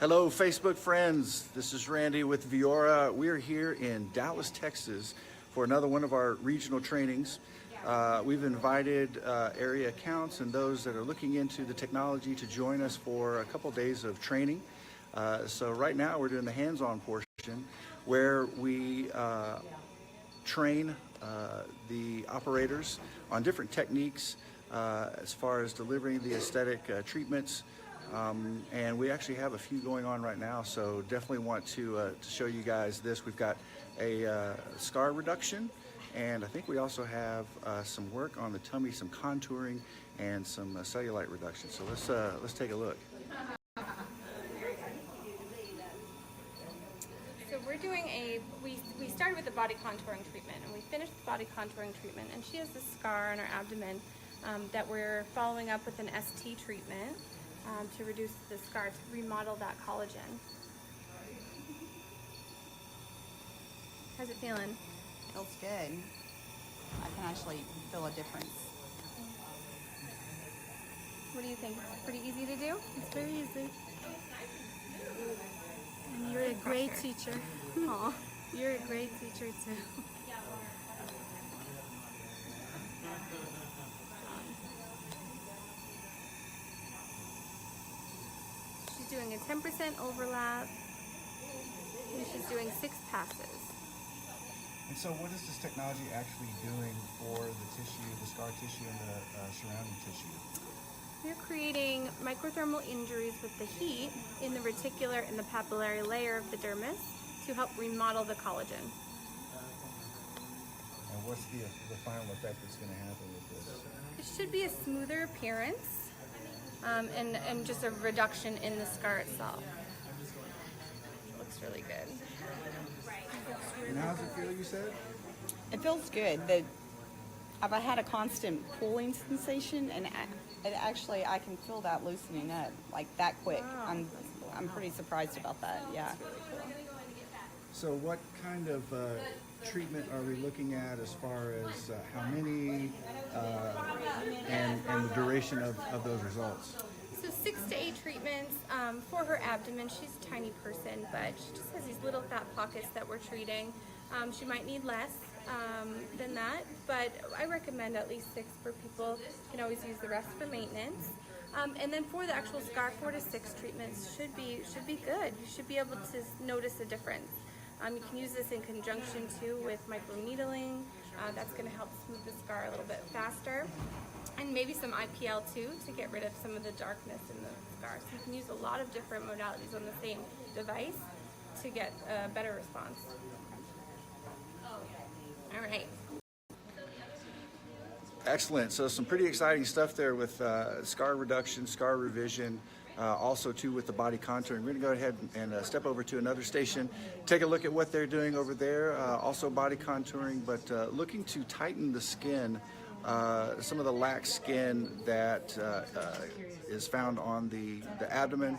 Hello, Facebook friends. This is Randy with Viora. We are here in Dallas, Texas for another one of our regional trainings. We've invited area accounts and those that are looking into the technology to join us for a couple days of training. So right now we're doing the hands-on portion where we train the operators on different techniques as far as delivering the aesthetic treatments. And we actually have a few going on right now, so definitely want to show you guys this. We've got a scar reduction, and I think we also have some work on the tummy, some contouring, and some cellulite reduction. So let's take a look. So we're doing we started with the body contouring treatment, and we finished the body contouring treatment, and she has this scar on her abdomen that we're following up with an ST treatment. To reduce the scar, to remodel that collagen. How's it feeling? Feels good. I can actually feel a difference. What do you think? It's pretty easy to do? It's very easy. And you're a great teacher. Aw. You're a great teacher too. She's doing a 10% overlap, and she's doing 6 passes. And so what is this technology actually doing for the tissue, the scar tissue, and the surrounding tissue? We're creating microthermal injuries with the heat in the reticular and the papillary layer of the dermis to help remodel the collagen. And what's the final effect that's going to happen with this? It should be a smoother appearance and just a reduction in the scar itself. Looks really good. And how does it feel, you said? It feels good. I've had a constant pulling sensation, and I can feel that loosening up like that quick. Wow. I'm pretty surprised about that. Yeah. So what kind of treatment are we looking at as far as how many and the duration of those results? So 6 to 8 treatments for her abdomen. She's a tiny person, but she just has these little fat pockets that we're treating. She might need less than that, but I recommend at least 6 for people. You can always use the rest for maintenance. And then for the actual scar, 4 to 6 treatments should be good. You should be able to notice a difference. You can use this in conjunction too with microneedling. That's going to help smooth the scar a little bit faster. And maybe some IPL too to get rid of some of the darkness in the scar. So you can use a lot of different modalities on the same device to get a better response. All right. Excellent. So some pretty exciting stuff there with scar reduction, scar revision, also too with the body contouring. We're going to go ahead and step over to another station, take a look at what they're doing over there, also body contouring, but looking to tighten the skin, some of the lax skin that is found on the abdomen.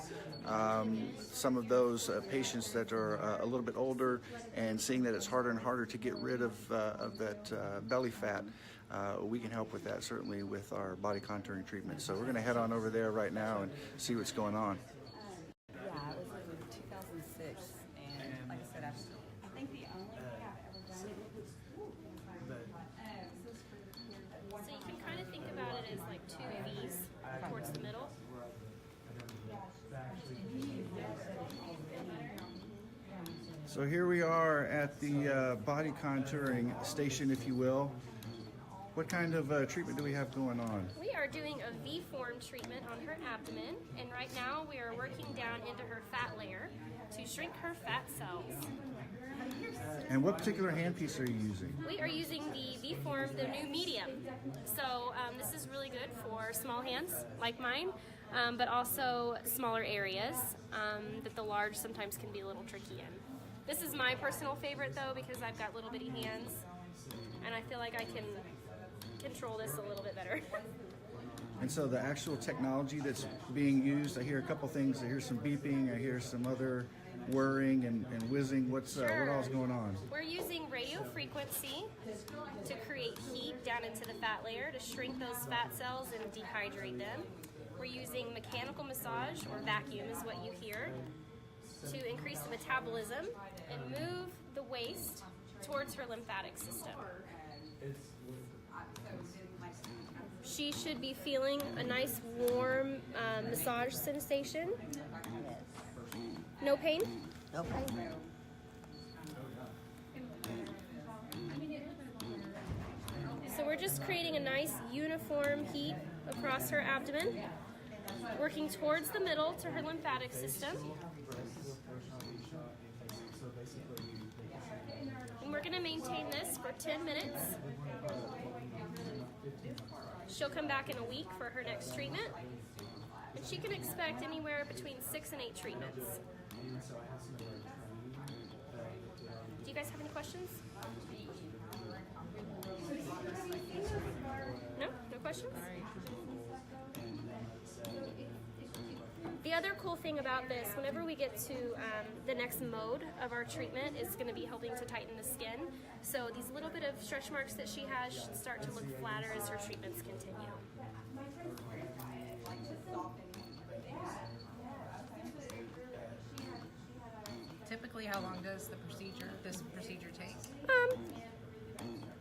Some of those patients that are a little bit older and seeing that it's harder and harder to get rid of that belly fat. We can help with that certainly with our body contouring treatment. So we're going to head on over there right now and see what's going on. Yeah, it was in 2006, and like I said, I think the only thing I've ever done it was. So you can kind of think about it as like 2 V's towards the middle. So here we are at the body contouring station, if you will. What kind of treatment do we have going on? We are doing a V-form treatment on her abdomen, and right now we are working down into her fat layer to shrink her fat cells. And what particular handpiece are you using? We are using the V-form, the new medium. So this is really good for small hands like mine, but also smaller areas that the large sometimes can be a little tricky in. This is my personal favorite though because I've got little bitty hands, and I feel like I can control this a little bit better. And so the actual technology that's being used, I hear a couple things. I hear some beeping, I hear some other whirring and whizzing. What all's going on? We're using radio frequency to create heat down into the fat layer to shrink those fat cells and dehydrate them. We're using mechanical massage, or vacuum is what you hear, to increase the metabolism and move the waste towards her lymphatic system. She should be feeling a nice warm massage sensation. No pain? Okay. So we're just creating a nice uniform heat across her abdomen, working towards the middle to her lymphatic system. And we're going to maintain this for 10 minutes. She'll come back in a week for her next treatment. And she can expect anywhere between 6 and 8 treatments. Do you guys have any questions? No? No questions? The other cool thing about this, whenever we get to the next mode of our treatment, is going to be helping to tighten the skin. So these little bit of stretch marks that she has should start to look flatter as her treatments continue. Typically, how long does this procedure take?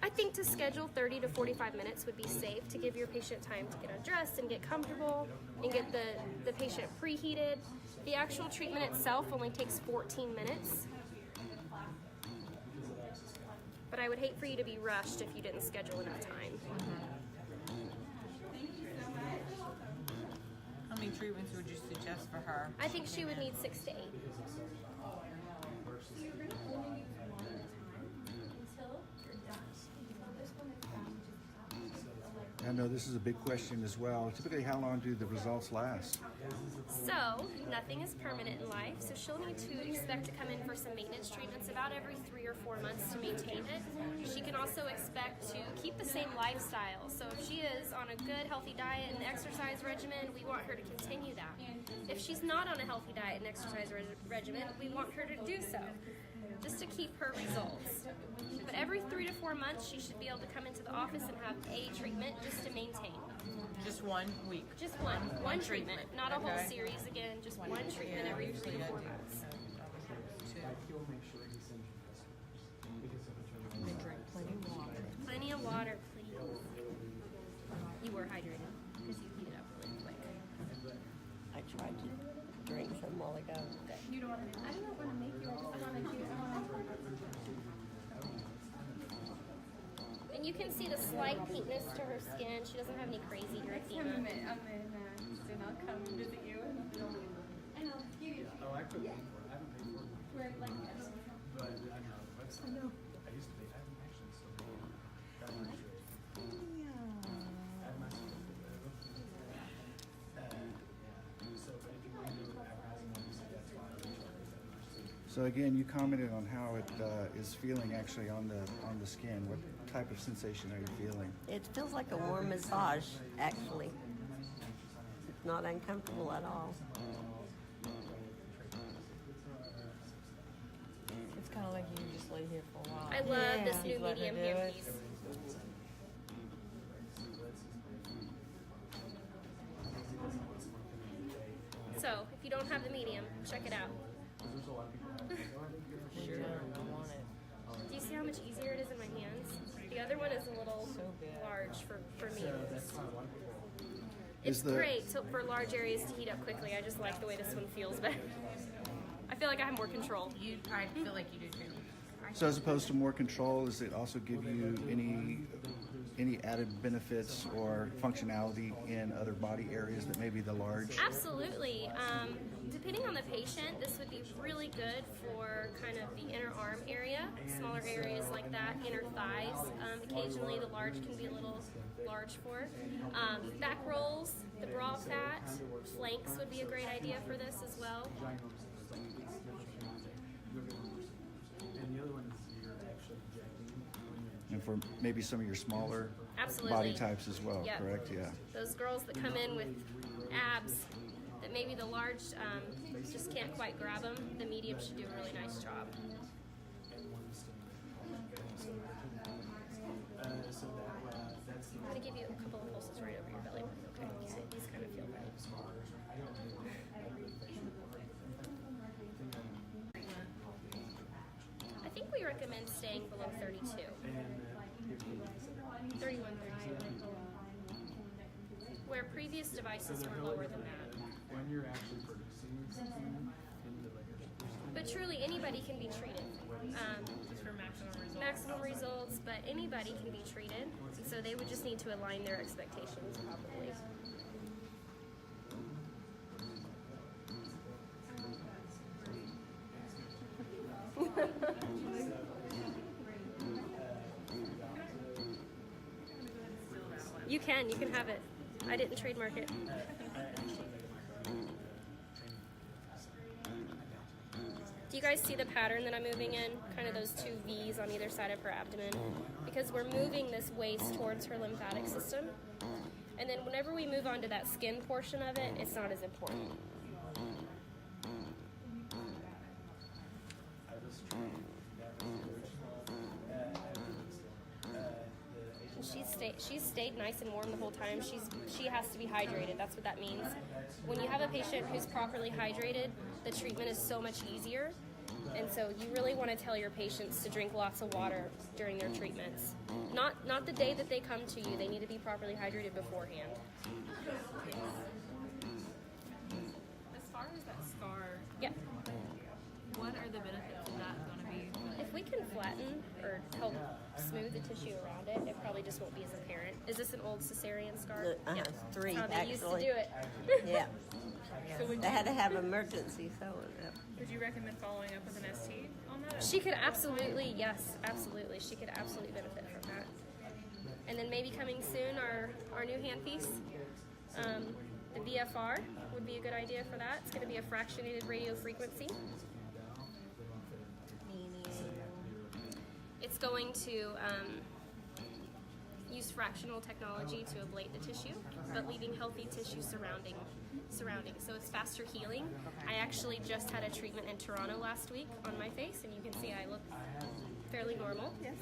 I think to schedule 30 to 45 minutes would be safe to give your patient time to get undressed and get comfortable and get the patient preheated. The actual treatment itself only takes 14 minutes. But I would hate for you to be rushed if you didn't schedule enough time. How many treatments would you suggest for her? I think she would need 6 to 8. I know this is a big question as well. Typically, how long do the results last? So, nothing is permanent in life, so she'll need to expect to come in for some maintenance treatments about every 3 or 4 months to maintain it. She can also expect to keep the same lifestyle. So if she is on a good, healthy diet and exercise regimen, we want her to continue that. If she's not on a healthy diet and exercise regimen, we want her to do so, just to keep her results. But every 3 to 4 months, she should be able to come into the office and have a treatment just to maintain. Just 1 week. Just one treatment, not a whole Okay. series again, just one treatment every 3 to 4 months. And drink plenty of water. Plenty of water, please. You were hydrated because you heated up really quick. I tried to drink some while ago. And you can see the slight pinkness to her skin. She doesn't have any crazy erythema. I'll come visit you. Oh, I could pay for it. I haven't paid for it. But I know the website. I used to pay. I haven't actually still paid. Got my insurance. I have my so but if you want to do advertising, obviously that's fine. I don't charge that much. So again, you commented on how it is feeling actually on the skin. What type of sensation are you feeling? It feels like a warm massage, actually. It's not uncomfortable at all. It's kind of like you can just lay here for a while. I love this You new let her medium do it. handpiece. So, if you don't have the medium, check it out. Sure. I want it. Do you see how much easier it is in my hands? The other one is a little So big. large for me. Is It's the- great for large areas to heat up quickly. I just like the way this one feels better. I feel like I have more control. I feel like you do too. So as opposed to more control, does it also give you any added benefits or functionality in other body areas that may be the large? Absolutely. Depending on the patient, this would be really good for kind of the inner arm area, smaller areas like that, inner thighs. Occasionally the large can be a little large for. Back rolls, the bra fat, flanks would be a great idea for this as well. And the other one is you're actually injecting when you're And for maybe some of your smaller Absolutely. body types as well, Yep. correct? Yeah. Those girls that come in with abs that maybe the large just can't quite grab them, the medium should do a really nice job. so that's the I'm going to give you a couple of pulses right over your belly button, okay? So these kind of feel right. I don't know. recommend staying below 32. 31, 32. Where previous devices were lower than that. When you're actually producing something into like a But truly, anybody can be treated. Just for maximum results. Maximum results, but anybody can be treated. And so they would just need to align their expectations probably. You can have it. I didn't trademark it. Do you guys see the pattern that I'm moving in? Kind of those two V's on either side of her abdomen. Because we're moving this waist towards her lymphatic system. And then whenever we move on to that skin portion of it, it's not as important. She's stayed nice and warm the whole time. She has to be hydrated. That's what that means. When you have a patient who's properly hydrated, the treatment is so much easier. And so you really want to tell your patients to drink lots of water during their treatments. Not the day that they come to you. They need to be properly hydrated beforehand. As far as that scar, Yeah. what are the benefits of that going to be? If we can flatten or help smooth the tissue around it, it probably just won't be as apparent. Is this an old cesarean scar? Yeah. 3 That's how they used to actually. do it. Yeah, So they had to have emergency sewing. would you recommend following up with an ST on that? She could absolutely, yes, absolutely. She could absolutely benefit from that. And then maybe coming soon, our new handpiece, the VFR would be a good idea for that. It's going to be a fractionated radio frequency. It's going to use fractional technology to ablate the tissue, but leaving healthy tissue surrounding. So it's faster healing. I actually just had a treatment in Toronto last week on my face, and you can see I look fairly normal. Yes.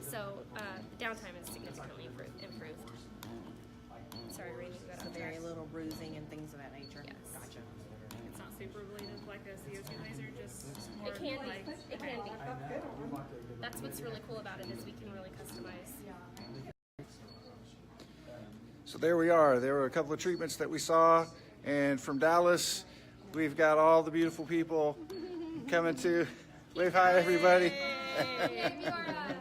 So the downtime is significantly improved. Sorry, Randy, you got So off very track. little bruising and things of that nature. Yes. Gotcha. It's not super ablative like a CO2 laser, just more It can like be. It can be. That's what's really cool about it is we can really customize. So there we are. There were a couple of treatments that we saw, and from Dallas, we've got all the beautiful people coming to wave hi, everybody. Hey, Viora.